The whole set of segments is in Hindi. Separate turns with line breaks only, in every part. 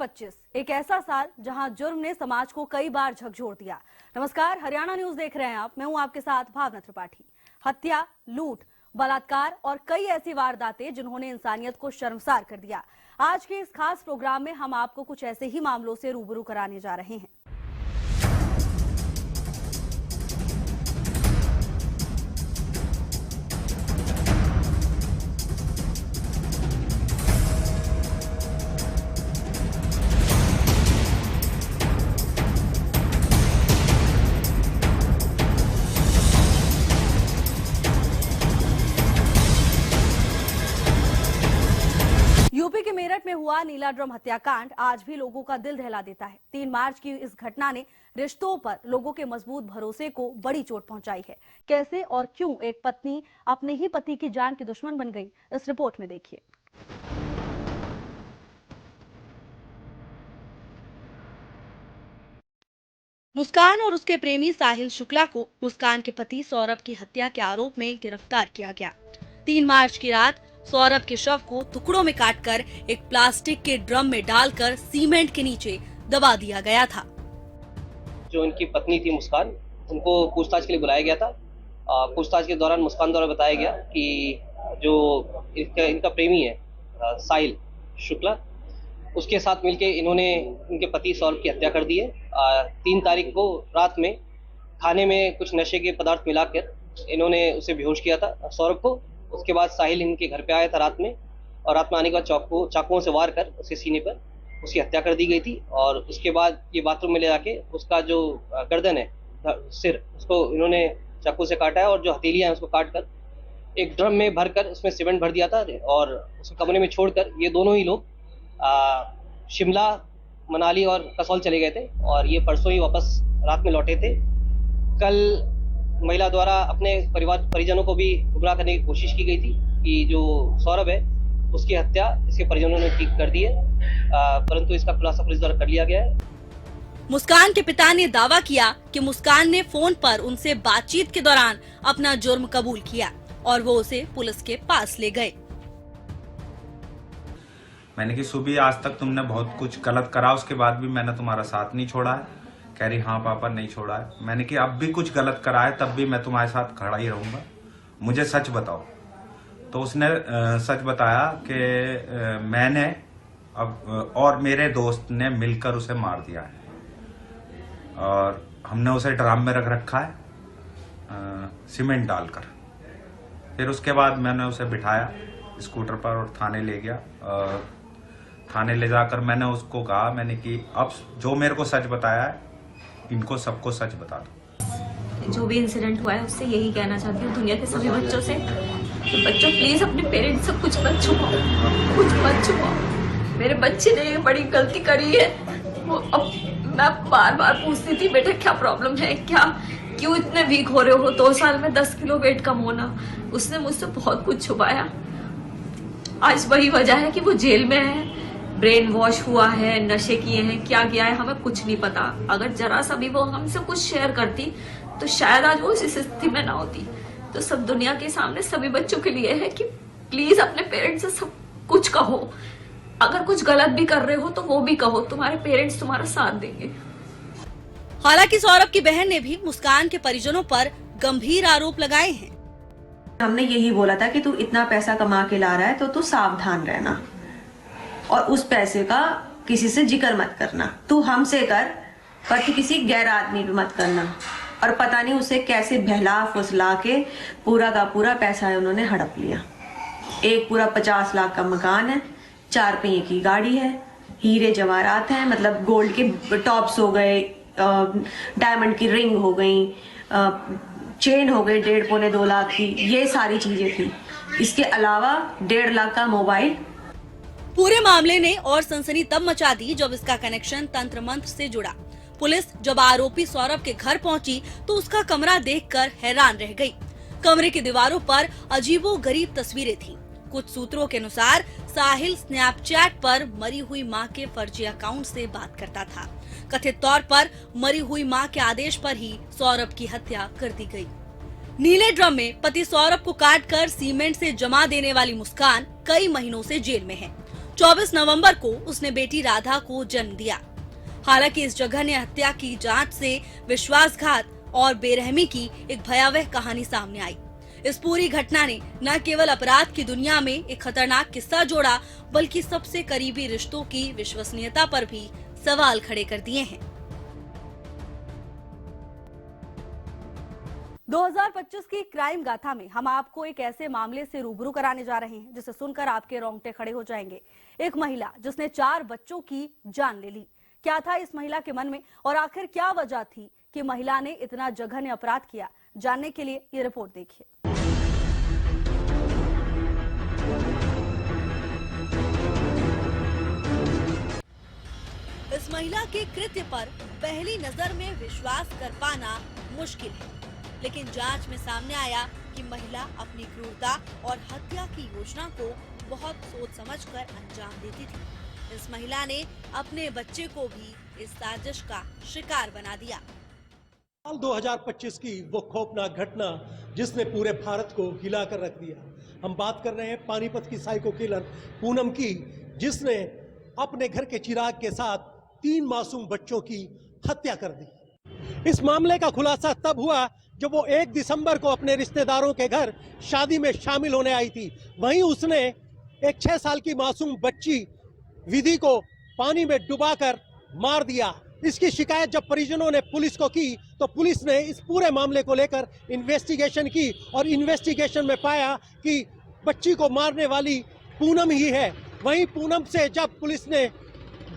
2025 एक ऐसा साल जहां जुर्म ने समाज को कई बार झकझोर दिया। नमस्कार, हरियाणा न्यूज देख रहे हैं आप। मैं हूं आपके साथ भावना त्रिपाठी। हत्या, लूट, बलात्कार और कई ऐसी वारदातें जिन्होंने इंसानियत को शर्मसार कर दिया। आज के इस खास प्रोग्राम में हम आपको कुछ ऐसे ही मामलों से रूबरू कराने जा रहे हैं। यूपी के मेरठ में हुआ नीला ड्रम हत्याकांड आज भी लोगों का दिल दहला देता है। 3 मार्च की इस घटना ने रिश्तों पर लोगों के मजबूत भरोसे को बड़ी चोट पहुंचाई है। कैसे और क्यों एक पत्नी अपने ही पति की जान की दुश्मन बन गई, इस रिपोर्ट में देखिए। मुस्कान और उसके प्रेमी साहिल शुक्ला को मुस्कान के पति सौरभ की हत्या के आरोप में गिरफ्तार किया गया। 3 मार्च की रात सौरभ के शव को टुकड़ों में काटकर एक प्लास्टिक के ड्रम में डालकर सीमेंट के नीचे दबा दिया गया था।
जो इनकी पत्नी थी मुस्कान, उनको पूछताछ के लिए बुलाया गया था। पूछताछ के दौरान मुस्कान द्वारा बताया गया कि जो इनका प्रेमी है साहिल शुक्ला, उसके साथ मिलके इन्होंने इनके पति सौरभ की हत्या कर दी है। 3 तारीख को रात में खाने में कुछ नशे के पदार्थ मिलाकर इन्होंने उसे बेहोश किया था सौरभ को। उसके बाद साहिल इनके घर पे आया था रात में, और रात में आने के बाद चाकुओं से वार कर उसके सीने पर उसकी हत्या कर दी गई थी। और उसके बाद ये बाथरूम में ले जाके उसका जो गर्दन है, सिर, उसको इन्होंने चाकू से काटा है, और जो हथेलियां हैं उसको काट कर एक ड्रम में भरकर उसमें सीमेंट भर दिया था और उसको कमरे में छोड़कर ये दोनों ही लोग शिमला, मनाली और कसौल चले गए थे, और ये परसों ही वापस रात में लौटे थे। कल महिला द्वारा अपने परिजनों को भी गुमराह करने की कोशिश की गई थी कि जो सौरभ है उसकी हत्या इसके परिजनों ने ठीक कर दी है, परंतु इसका खुलासा पुलिस द्वारा कर लिया गया है।
मुस्कान के पिता ने दावा किया कि मुस्कान ने फोन पर उनसे बातचीत के दौरान अपना जुर्म कबूल किया और वो उसे पुलिस के पास ले गए।
मैंने कि सुबह आज तक तुमने बहुत कुछ गलत करा, उसके बाद भी मैंने तुम्हारा साथ नहीं छोड़ा है। कह रही हाँ पापा नहीं छोड़ा है। मैंने कि अब भी कुछ गलत करा है तब भी मैं तुम्हारे साथ खड़ा ही रहूंगा, मुझे सच बताओ। तो उसने सच बताया कि मैंने और मेरे दोस्त ने मिलकर उसे मार दिया है, और हमने उसे ड्रम में रख रखा है सीमेंट डालकर। फिर उसके बाद मैंने उसे बिठाया स्कूटर पर और थाने ले गया। और थाने ले जाकर मैंने उसको कहा, मैंने कि अब जो मेरे को सच बताया है इनको सबको सच बता दो।
जो भी इंसिडेंट हुआ है उससे यही कहना चाहती हूँ दुनिया के सभी बच्चों से, तो बच्चों प्लीज अपने पेरेंट्स से कुछ मत छुपाओ, कुछ मत छुपाओ। मेरे बच्चे ने बड़ी गलती करी है। वो अब मैं बार बार पूछती थी बेटा क्या प्रॉब्लम है, क्या क्यों इतने वीक हो रहे हो, 2 साल में 10 किलो वेट कम होना। उसने मुझसे बहुत कुछ छुपाया। आज वही वजह है कि वो जेल में है, ब्रेन वॉश हुआ है, नशे किए हैं, क्या किया है हमें कुछ नहीं पता। अगर जरा सा भी वो हमसे कुछ शेयर करती तो शायद आज वो इस स्थिति में ना होती। तो सब दुनिया के सामने सभी बच्चों के लिए है कि प्लीज अपने पेरेंट्स से सब कुछ कहो। अगर कुछ गलत भी कर रहे हो तो वो भी कहो, तुम्हारे पेरेंट्स तुम्हारा साथ देंगे।
हालांकि सौरभ की बहन ने भी मुस्कान के परिजनों पर गंभीर आरोप लगाए हैं।
हमने यही बोला था कि तू इतना पैसा कमा के ला रहा है तो तू सावधान रहना, और उस पैसे का किसी से जिक्र मत करना। तू हमसे कर, पर तू किसी गैर आदमी पे मत करना। और पता नहीं उसे कैसे बहला फुसला के पूरा का पूरा पैसा है उन्होंने हड़प लिया। एक पूरा 50 लाख का मकान है, 4 पहिए की गाड़ी है, हीरे जवाहरात हैं, मतलब गोल्ड के टॉप्स हो गए, डायमंड की रिंग हो गई, चेन हो गई 1.5-2 लाख की, ये सारी चीजें थी। इसके अलावा 1.5 लाख का मोबाइल।
पूरे मामले ने और सनसनी तब मचा दी जब इसका कनेक्शन तंत्र मंत्र से जुड़ा। पुलिस जब आरोपी सौरभ के घर पहुंची तो उसका कमरा देखकर हैरान रह गई। कमरे की दीवारों पर अजीबोगरीब तस्वीरें थीं। कुछ सूत्रों के अनुसार साहिल स्नैपचैट पर मरी हुई मां के फर्जी अकाउंट से बात करता था। कथित तौर पर मरी हुई मां के आदेश पर ही सौरभ की हत्या कर दी गई। नीले ड्रम में पति सौरभ को काटकर सीमेंट से जमा देने वाली मुस्कान कई महीनों से जेल में है। 24 नवंबर को उसने बेटी राधा को जन्म दिया। हालांकि इस जघन्य हत्या की जांच से विश्वासघात और बेरहमी की एक भयावह कहानी सामने आई। इस पूरी घटना ने न केवल अपराध की दुनिया में एक खतरनाक किस्सा जोड़ा, बल्कि सबसे करीबी रिश्तों की विश्वसनीयता पर भी सवाल खड़े कर दिए हैं। 2025 की क्राइम गाथा में हम आपको एक ऐसे मामले से रूबरू कराने जा रहे हैं जिसे सुनकर आपके रोंगटे खड़े हो जाएंगे। एक महिला जिसने 4 बच्चों की जान ले ली। क्या था इस महिला के मन में और आखिर क्या वजह थी कि महिला ने इतना जघन्य अपराध किया? जानने के लिए ये रिपोर्ट देखिए। इस महिला के कृत्य पर पहली नजर में विश्वास कर पाना मुश्किल है, लेकिन जांच में सामने आया कि महिला अपनी क्रूरता और हत्या की योजना को बहुत सोच समझकर अंजाम देती थी। इस महिला ने अपने बच्चे को भी इस साजिश का शिकार बना दिया।
साल 2025 की वो खौफनाक घटना जिसने पूरे भारत को हिला कर रख दिया। हम बात कर रहे हैं पानीपत की साइको किलर पूनम की, जिसने अपने घर के चिराग के साथ 3 मासूम बच्चों की हत्या कर दी। इस मामले का खुलासा तब हुआ जब वो 1 दिसंबर को अपने रिश्तेदारों के घर शादी में शामिल होने आई थी। वहीं उसने एक 6 साल की मासूम बच्ची विधि को पानी में डुबाकर मार दिया। इसकी शिकायत जब परिजनों ने पुलिस को की तो पुलिस ने इस पूरे मामले को लेकर इन्वेस्टिगेशन की और इन्वेस्टिगेशन में पाया कि बच्ची को मारने वाली पूनम ही है। वहीं पूनम से जब पुलिस ने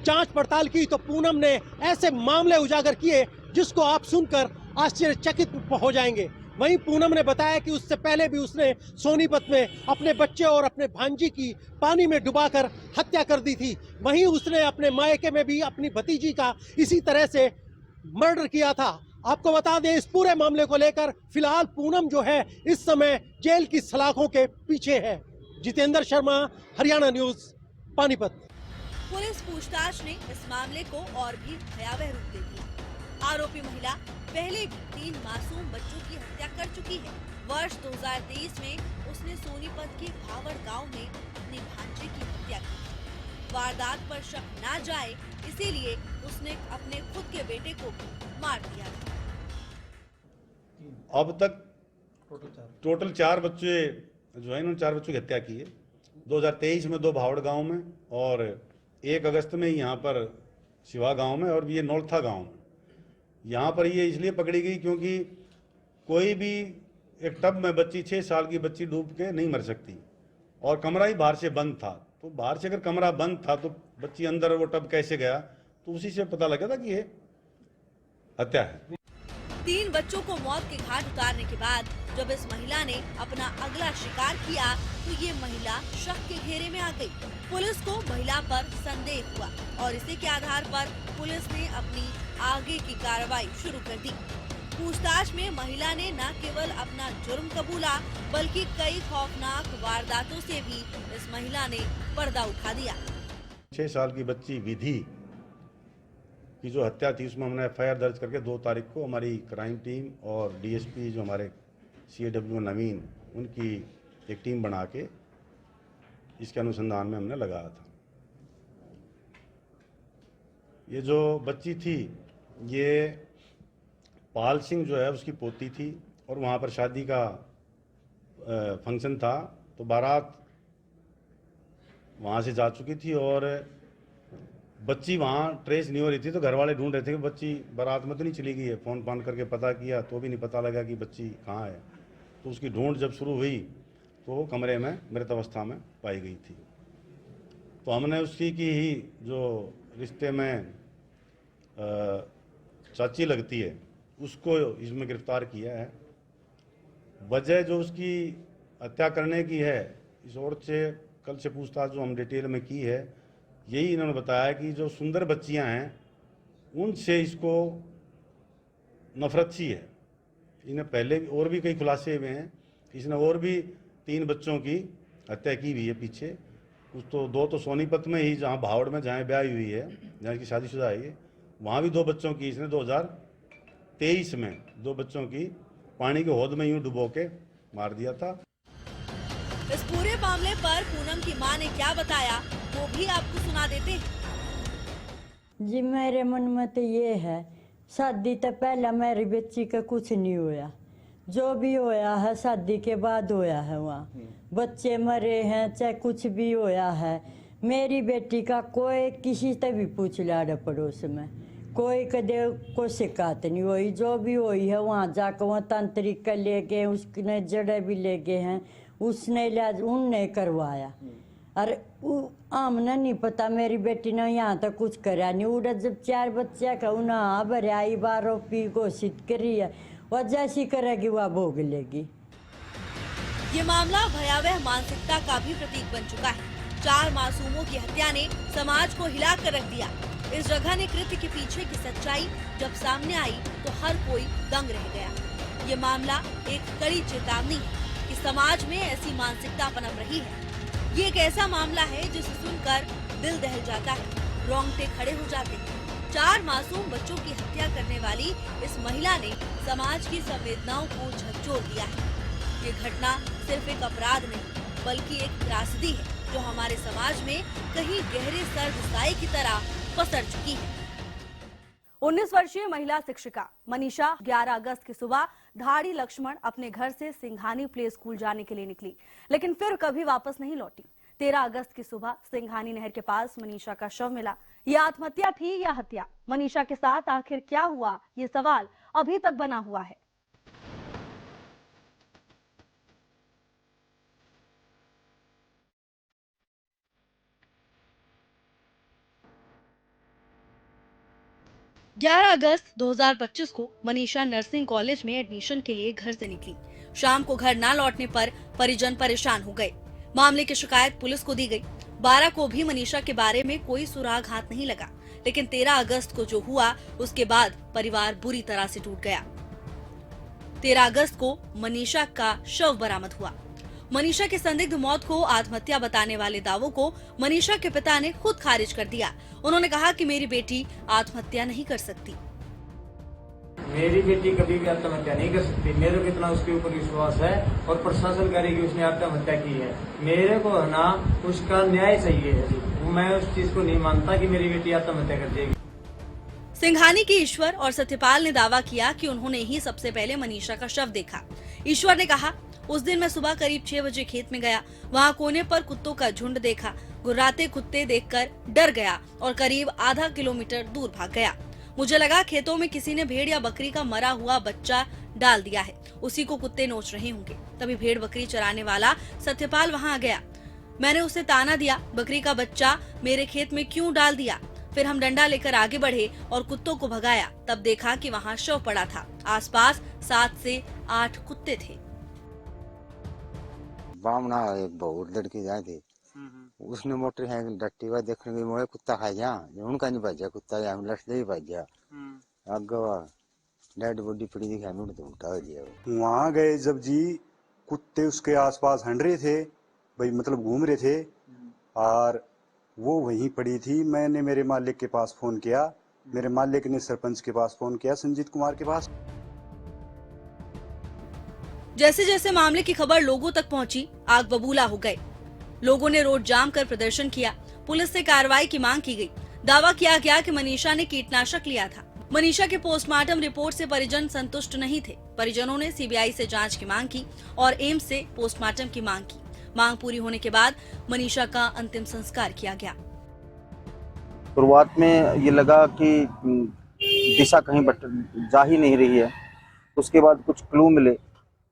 जांच पड़ताल की तो पूनम ने ऐसे मामले उजागर किए जिसको आप सुनकर आश्चर्यचकित हो जाएंगे। वहीं पूनम ने बताया कि उससे पहले भी उसने सोनीपत में अपने बच्चे और अपने भांजी की पानी में डुबाकर हत्या कर दी थी। वहीं उसने अपने मायके में भी अपनी भतीजी का इसी तरह से मर्डर किया था। आपको बता दें, इस पूरे मामले को लेकर फिलहाल पूनम जो है इस समय जेल की सलाखों के पीछे है। जितेंद्र शर्मा, हरियाणा न्यूज, पानीपत।
पुलिस पूछताछ ने इस मामले को और भी भयावह रूप दे दिया। आरोपी महिला पहले भी 3 मासूम बच्चों की हत्या कर चुकी है। वर्ष 2023 में उसने सोनीपत के भावड़ गांव में अपनी भांजे की हत्या की थी। वारदात पर शक न जाए इसीलिए उसने अपने खुद के बेटे को भी मार दिया था।
अब तक टोटल 4 बच्चे जो है उन 4 बच्चों की हत्या की है। 2023 में 2 भावड़ गांव में और 1 अगस्त में यहाँ पर शिवा गांव में और ये नौलथा गांव में। यहाँ पर ये इसलिए पकड़ी गई क्योंकि कोई भी एक टब में बच्ची 6 साल की बच्ची डूब के नहीं मर सकती और कमरा ही बाहर से बंद था। तो बाहर से अगर कमरा बंद था तो बच्ची अंदर वो टब कैसे गया, तो उसी से पता लगा था कि ये हत्या है।
3 बच्चों को मौत के घाट उतारने के बाद जब इस महिला ने अपना अगला शिकार किया तो ये महिला शक के घेरे में आ गई। पुलिस को महिला पर संदेह हुआ और इसी के आधार पर पुलिस ने अपनी आगे की कार्रवाई शुरू कर दी। पूछताछ में महिला ने न केवल अपना जुर्म कबूला बल्कि कई खौफनाक वारदातों से भी इस महिला ने पर्दा उठा दिया।
6 साल की बच्ची विधि की जो हत्या थी उसमें हमने FIR दर्ज करके 2 तारीख को हमारी क्राइम टीम और DSP जो हमारे CAW नवीन उनकी एक टीम बना के इसके अनुसंधान में हमने लगाया था। ये जो बच्ची थी ये पाल सिंह जो है उसकी पोती थी और वहाँ पर शादी का फंक्शन था तो बारात वहाँ से जा चुकी थी और बच्ची वहाँ ट्रेस नहीं हो रही थी तो घर वाले ढूंढ रहे थे कि बच्ची बारात में तो नहीं चली गई है। फ़ोन फान करके पता किया तो भी नहीं पता लगा कि बच्ची कहाँ है। तो उसकी ढूंढ जब शुरू हुई तो वो कमरे में मृत अवस्था में पाई गई थी। तो हमने उसी की ही जो रिश्ते में चाची लगती है उसको इसमें गिरफ्तार किया है। वजह जो उसकी हत्या करने की है इस औरत से कल से पूछताछ जो हम डिटेल में की है, यही इन्होंने बताया कि जो सुंदर बच्चियां हैं उनसे इसको नफरत सी है। इन्हें पहले और भी कई खुलासे हुए हैं, इसने और भी 3 बच्चों की हत्या की हुई है पीछे। कुछ तो 2 तो सोनीपत में ही जहाँ भावड़ में जहाँ ब्याह हुई है, जहाँ इसकी शादीशुदा है, वहाँ भी 2 बच्चों की इसने 2023 में 2 बच्चों की पानी के हौद में यूं डुबो के मार दिया था।
इस पूरे मामले पर पूनम की मां ने क्या बताया, वो भी आपको सुना देते हैं।
जी मेरे मन में तो ये है, शादी तो पहले मेरी बच्ची का कुछ नहीं होया, जो भी होया है शादी के बाद होया है। वहाँ बच्चे मरे हैं चाहे कुछ भी होया है, मेरी बेटी का कोई किसी से भी पूछ लिया पड़ोस में, कोई कदे कोई शिकायत नहीं हुई। जो भी हुई है वहाँ जाकर वहाँ तांत्रिक का ले गए, उसने जड़े भी ले गए हैं, उसने उनने करवाया। अरे आमने नहीं पता, मेरी बेटी ने यहाँ तक कुछ करा नहीं। उड़ा जब 4 बच्चे का उन्हें भरियाई आरोपी घोषित करी है, वह जैसी करेगी वह भोग लेगी।
ये मामला भयावह मानसिकता का भी प्रतीक बन चुका है। 4 मासूमों की हत्या ने समाज को हिला कर रख दिया। इस जगह ने कृत्य के पीछे की सच्चाई जब सामने आई तो हर कोई दंग रह गया। ये मामला एक कड़ी चेतावनी है कि समाज में ऐसी मानसिकता पनप रही है। ये एक ऐसा मामला है जिसे सुनकर दिल दहल जाता है, रोंगटे खड़े हो जाते हैं। 4 मासूम बच्चों की हत्या करने वाली इस महिला ने समाज की संवेदनाओं को झकझोर दिया है। ये घटना सिर्फ एक अपराध नहीं बल्कि एक त्रासदी है जो हमारे समाज में कहीं गहरे सर्द साए की तरह पसर चुकी है। 19 वर्षीय महिला शिक्षिका मनीषा 11 अगस्त की सुबह धाड़ी लक्ष्मण अपने घर से सिंघानी प्ले स्कूल जाने के लिए निकली, लेकिन फिर कभी वापस नहीं लौटी। 13 अगस्त की सुबह सिंघानी नहर के पास मनीषा का शव मिला। यह आत्महत्या थी या हत्या? मनीषा के साथ आखिर क्या हुआ, ये सवाल अभी तक बना हुआ है। ग्यारह अगस्त 2025 को मनीषा नर्सिंग कॉलेज में एडमिशन के लिए घर से निकली। शाम को घर न लौटने पर परिजन परेशान हो गए। मामले की शिकायत पुलिस को दी गई। 12 को भी मनीषा के बारे में कोई सुराग हाथ नहीं लगा, लेकिन 13 अगस्त को जो हुआ उसके बाद परिवार बुरी तरह से टूट गया। 13 अगस्त को मनीषा का शव बरामद हुआ। मनीषा की संदिग्ध मौत को आत्महत्या बताने वाले दावों को मनीषा के पिता ने खुद खारिज कर दिया। उन्होंने कहा कि मेरी बेटी आत्महत्या नहीं कर सकती।
मेरी बेटी कभी भी आत्महत्या नहीं कर सकती। मेरे को इतना उसके ऊपर विश्वास है और प्रशासन करेगी उसने आत्महत्या की है। मेरे को ना उसका न्याय चाहिए है। मैं उस चीज को नहीं मानता कि मेरी बेटी आत्महत्या कर देगी।
सिंघानी के ईश्वर और सत्यपाल ने दावा किया कि उन्होंने ही सबसे पहले मनीषा का शव देखा। ईश्वर ने कहा, उस दिन मैं सुबह करीब 6 बजे खेत में गया। वहाँ कोने पर कुत्तों का झुंड देखा। गुर्राते कुत्ते देखकर डर गया और करीब आधा किलोमीटर दूर भाग गया। मुझे लगा खेतों में किसी ने भेड़ या बकरी का मरा हुआ बच्चा डाल दिया है, उसी को कुत्ते नोच रहे होंगे। तभी भेड़ बकरी चराने वाला सत्यपाल वहाँ आ गया। मैंने उसे ताना दिया, बकरी का बच्चा मेरे खेत में क्यों डाल दिया? फिर हम डंडा लेकर आगे बढ़े और कुत्तों को भगाया। तब देखा कि वहाँ शव पड़ा था। आसपास 7 से 8 कुत्ते थे।
बामना एक बहुत लड़की जाए थे, उसने मोटर है डट्टी हुआ देखने में मोए कुत्ता खा गया, उनका नहीं बच गया कुत्ता, या लड़ते ही बच गया। आगे डेड बॉडी पड़ी दिखा तो उल्टा हो गया।
वहाँ गए जब जी, कुत्ते उसके आसपास हंड रहे थे भाई, मतलब घूम रहे थे, और वो वहीं पड़ी थी। मैंने मेरे मालिक के पास फोन किया, मेरे मालिक ने सरपंच के पास फोन किया, संजीत कुमार के पास।
जैसे जैसे मामले की खबर लोगों तक पहुंची, आग बबूला हो गए। लोगों ने रोड जाम कर प्रदर्शन किया। पुलिस से कार्रवाई की मांग की गई। दावा किया गया कि मनीषा ने कीटनाशक लिया था। मनीषा के पोस्टमार्टम रिपोर्ट से परिजन संतुष्ट नहीं थे। परिजनों ने सीबीआई से जांच की मांग की और एम्स से पोस्टमार्टम की मांग की। मांग पूरी होने के बाद मनीषा का अंतिम संस्कार किया गया।
शुरुआत में ये लगा कि दिशा कहीं जा ही नहीं रही है। उसके बाद कुछ क्लू मिले,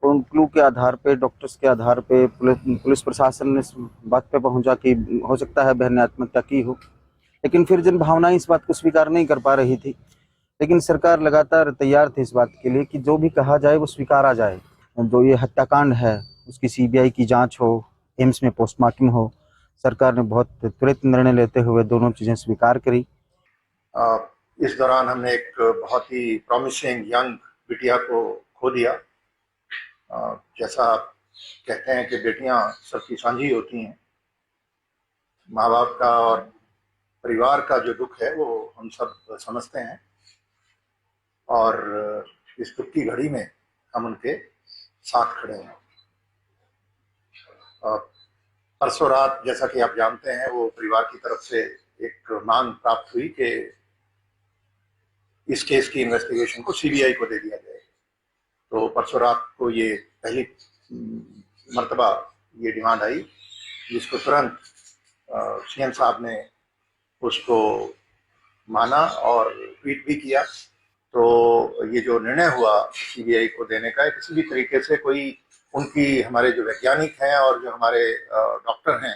उन क्लू के आधार पे, डॉक्टर्स के आधार पे पुलिस प्रशासन ने इस बात पे पहुंचा कि हो सकता है बहन ने आत्महत्या की हो। लेकिन फिर जन भावनाएं इस बात को स्वीकार नहीं कर पा रही थी, लेकिन सरकार लगातार तैयार थी इस बात के लिए कि जो भी कहा जाए वो स्वीकारा जाए। जो ये हत्याकांड है उसकी सीबीआई की जांच हो, एम्स में पोस्टमार्टम हो। सरकार ने बहुत त्वरित निर्णय लेते हुए दोनों चीजें स्वीकार करी।
इस दौरान हमने एक बहुत ही प्रॉमिसिंग यंग बिटिया को खो दिया। जैसा कहते हैं कि बेटियां सबकी साझी होती हैं, माँ बाप का और परिवार का जो दुख है वो हम सब समझते हैं, और इस दुख की घड़ी में हम उनके साथ खड़े हैं। परसों रात जैसा कि आप जानते हैं वो परिवार की तरफ से एक मांग प्राप्त हुई कि इस केस की इन्वेस्टिगेशन को सीबीआई को दे दिया जाए। तो परसों रात को ये पहली मर्तबा ये डिमांड आई, जिसको तुरंत सीएम साहब ने उसको माना और ट्वीट भी किया। तो ये जो निर्णय हुआ सीबीआई को देने का, किसी भी तरीके से कोई उनकी, हमारे जो वैज्ञानिक हैं और जो हमारे डॉक्टर हैं,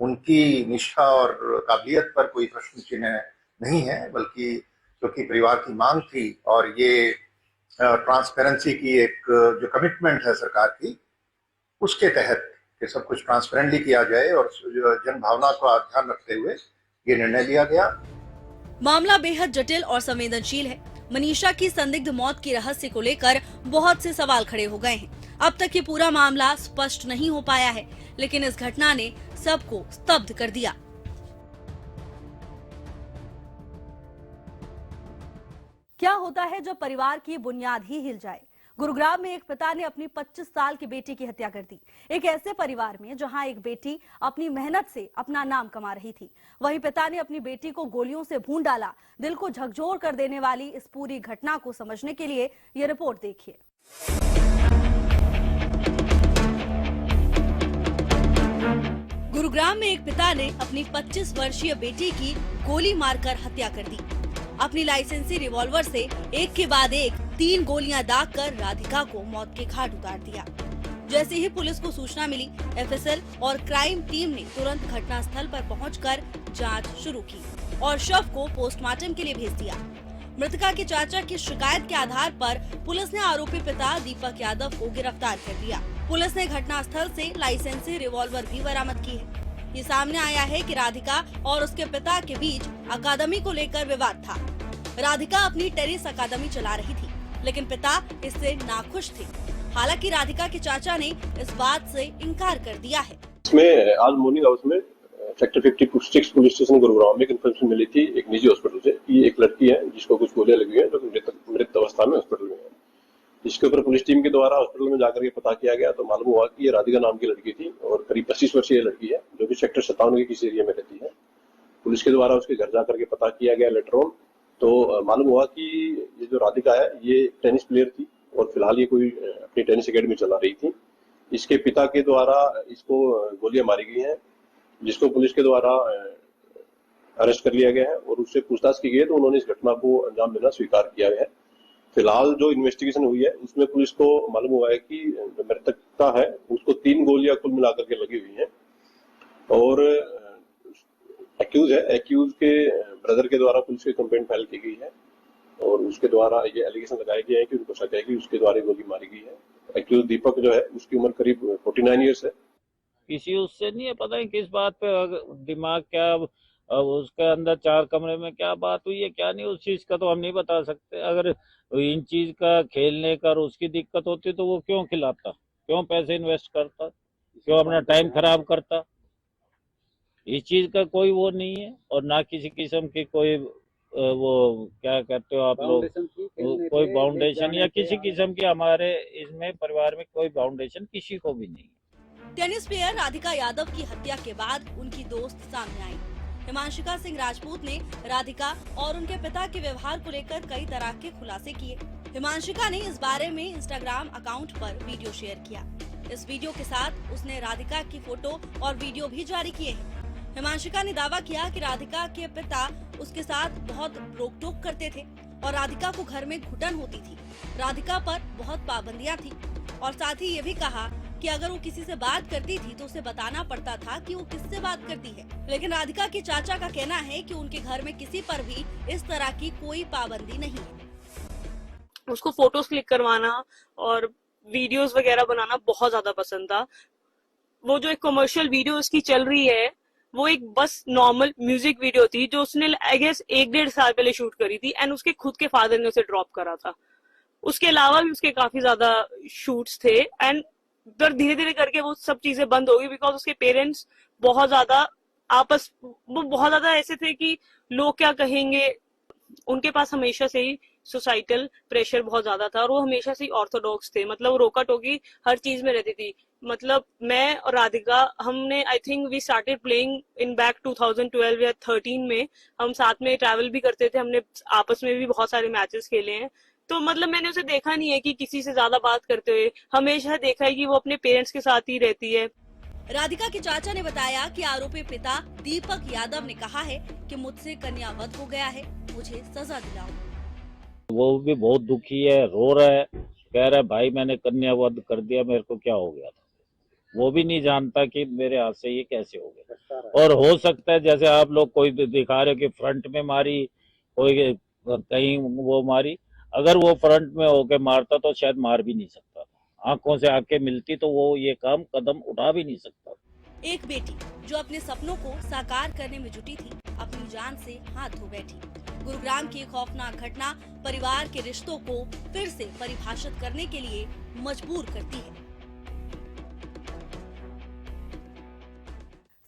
उनकी निष्ठा और काबिलियत पर कोई प्रश्न चिन्ह नहीं है, बल्कि क्योंकि परिवार की मांग थी और ये ट्रांसपेरेंसी की एक जो कमिटमेंट है सरकार की, उसके तहत कि सब कुछ ट्रांसपेरेंटली किया जाए और जन भावना का ध्यान रखते हुए ये निर्णय लिया गया।
मामला बेहद जटिल और संवेदनशील है। मनीषा की संदिग्ध मौत के रहस्य को लेकर बहुत से सवाल खड़े हो गए हैं। अब तक ये पूरा मामला स्पष्ट नहीं हो पाया है, लेकिन इस घटना ने सबको स्तब्ध कर दिया। क्या होता है जब परिवार की बुनियाद ही हिल जाए? गुरुग्राम में एक पिता ने अपनी 25 साल की बेटी की हत्या कर दी। एक ऐसे परिवार में जहां एक बेटी अपनी मेहनत से अपना नाम कमा रही थी, वहीं पिता ने अपनी बेटी को गोलियों से भून डाला। दिल को झकझोर कर देने वाली इस पूरी घटना को समझने के लिए ये रिपोर्ट देखिए। गुरुग्राम में एक पिता ने अपनी 25 वर्षीय बेटी की गोली मारकर हत्या कर दी। अपनी लाइसेंसी रिवॉल्वर से एक के बाद एक 3 गोलियां दागकर राधिका को मौत के घाट उतार दिया। जैसे ही पुलिस को सूचना मिली, एफएसएल और क्राइम टीम ने तुरंत घटनास्थल पर पहुंचकर जांच शुरू की और शव को पोस्टमार्टम के लिए भेज दिया। मृतका के चाचा की शिकायत के आधार पर पुलिस ने आरोपी पिता दीपक यादव को गिरफ्तार कर लिया। पुलिस ने घटनास्थल से लाइसेंसी रिवॉल्वर भी बरामद की है। ये सामने आया है कि राधिका और उसके पिता के बीच अकादमी को लेकर विवाद था। राधिका अपनी टेनिस अकादमी चला रही थी, लेकिन पिता इससे नाखुश थे। हालांकि राधिका के चाचा ने इस बात से इनकार कर दिया है।
इसमें आज मॉर्निंग आवर्स में सेक्टर 56 पुलिस स्टेशन गुरुग्राम में एक इन्फॉर्मेशन मिली थी एक निजी हॉस्पिटल से कि एक लड़की है जिसको कुछ गोलियां लगी है, जो मृत अवस्था में हॉस्पिटल में है। इसके ऊपर पुलिस टीम के द्वारा हॉस्पिटल में जाकर के पता किया गया तो मालूम हुआ कि ये राधिका नाम की लड़की थी और करीब 25 वर्षीय लड़की है, जो कि सेक्टर 57 के किसी एरिया में रहती है। पुलिस के द्वारा उसके घर जाकर के पता किया गया लेटर ऑन, तो मालूम हुआ कि ये जो राधिका है ये टेनिस प्लेयर थी और फिलहाल ये कोई अपनी टेनिस अकेडमी चला रही थी। इसके पिता के द्वारा इसको गोलियां मारी गई हैं, जिसको पुलिस के द्वारा अरेस्ट कर लिया गया है और उससे पूछताछ की गई है तो उन्होंने इस घटना को अंजाम देना स्वीकार किया है। फिलहाल जो इन्वेस्टिगेशन हुई है उसमें पुलिस को मालूम हुआ है कि जो मृतकता है उसको 3 गोलियां कुल मिलाकर के लगी हुई हैं और एक्यूज के ब्रदर के द्वारा पुलिस की कंप्लेंट फाइल की गई है और उसके द्वारा ये एलिगेशन लगाए गए हैं कि उनको शक है कि उसके द्वारा गोली मारी गई है। एक्यूज दीपक जो है उसकी उम्र करीब 49 ईयर्स है।
किसी उससे नहीं है, पता नहीं किस बात पे दिमाग क्या उसके अंदर 4 कमरे में क्या बात हुई है क्या नहीं, उस चीज का तो हम नहीं बता सकते। अगर इन चीज का खेलने का उसकी दिक्कत होती तो वो क्यों खिलाता, क्यों पैसे इन्वेस्ट करता, क्यों अपना टाइम खराब करता। इस चीज का कोई वो नहीं है और ना किसी किस्म की कोई वो क्या कहते हो आप लोग, कोई बाउंडेशन या किसी किस्म की हमारे इसमें परिवार में कोई बाउंडेशन किसी को भी नहीं।
टेनिस प्लेयर राधिका यादव की हत्या के बाद उनकी दोस्त सामने आई। हिमांशिका सिंह राजपूत ने राधिका और उनके पिता के व्यवहार को लेकर कई तरह के खुलासे किए। हिमांशिका ने इस बारे में इंस्टाग्राम अकाउंट पर वीडियो शेयर किया। इस वीडियो के साथ उसने राधिका की फोटो और वीडियो भी जारी किए हैं। हिमांशिका ने दावा किया कि राधिका के पिता उसके साथ बहुत रोक-टोक करते थे और राधिका को घर में घुटन होती थी। राधिका पर बहुत पाबंदियां थी और साथ ही ये भी कहा कि अगर वो किसी से बात करती थी तो उसे बताना पड़ता था कि वो किससे बात करती है। लेकिन राधिका के चाचा का कहना है कि उनके घर में किसी पर भी इस तरह की कोई पाबंदी नहीं है।
उसको फोटोज क्लिक करवाना और वीडियोस वगैरह बनाना बहुत ज्यादा पसंद था। वो जो एक कमर्शियल वीडियो उसकी चल रही है वो एक बस नॉर्मल म्यूजिक वीडियो थी जो उसने आई गेस 1-1.5 साल पहले शूट करी थी एंड उसके खुद के फादर ने उसे ड्रॉप करा था। उसके अलावा भी उसके काफी ज्यादा शूट्स थे एंड फिर धीरे धीरे करके वो सब चीजें बंद हो गई बिकॉज उसके पेरेंट्स बहुत ज्यादा ऐसे थे कि लोग क्या कहेंगे। उनके पास हमेशा से ही सोसाइटल प्रेशर बहुत ज्यादा था और वो हमेशा से ऑर्थोडॉक्स थे, मतलब वो रोका टोकी हर चीज में रहती थी। मतलब मैं और राधिका, हमने I think we started playing in back 2012 या 13 में, हम साथ में ट्रैवल भी करते थे, हमने आपस में भी बहुत सारे मैचेस खेले हैं। तो मतलब मैंने उसे देखा नहीं है कि किसी से ज्यादा बात करते हुए, हमेशा देखा है कि वो अपने पेरेंट्स के साथ ही रहती है।
राधिका के चाचा ने बताया कि आरोपी पिता दीपक यादव ने कहा है कि मुझसे कन्यावध हो गया है, मुझे सजा दिलाओ।
वो भी बहुत दुखी है, रो रहा है, कह रहा है भाई मैंने कन्यावध कर दिया, मेरे को क्या हो गया था। वो भी नहीं जानता कि मेरे हाथ से ये कैसे हो गया। और हो सकता है जैसे आप लोग कोई दिखा रहे हो कि फ्रंट में मारी, कोई कहीं वो मारी, अगर वो फ्रंट में होके मारता तो शायद मार भी नहीं सकता था। आंखों से आंखें मिलती तो वो ये काम कदम उठा भी नहीं सकता।
एक बेटी जो अपने सपनों को साकार करने में जुटी थी, अपनी जान से हाथ धो बैठी। गुरुग्राम की खौफनाक घटना परिवार के रिश्तों को फिर से परिभाषित करने के लिए मजबूर करती है।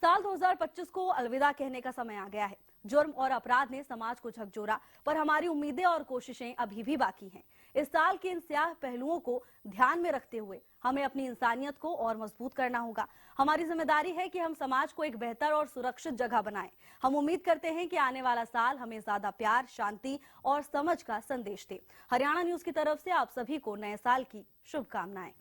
साल 2025 को अलविदा कहने का समय आ गया है। जुर्म और अपराध ने समाज को झकझोरा, पर हमारी उम्मीदें और कोशिशें अभी भी बाकी हैं। इस साल के इन स्याह पहलुओं को ध्यान में रखते हुए हमें अपनी इंसानियत को और मजबूत करना होगा। हमारी जिम्मेदारी है कि हम समाज को एक बेहतर और सुरक्षित जगह बनाएं। हम उम्मीद करते हैं कि आने वाला साल हमें ज्यादा प्यार, शांति और समझ का संदेश दे। हरियाणा न्यूज की तरफ से आप सभी को नए साल की शुभकामनाएं।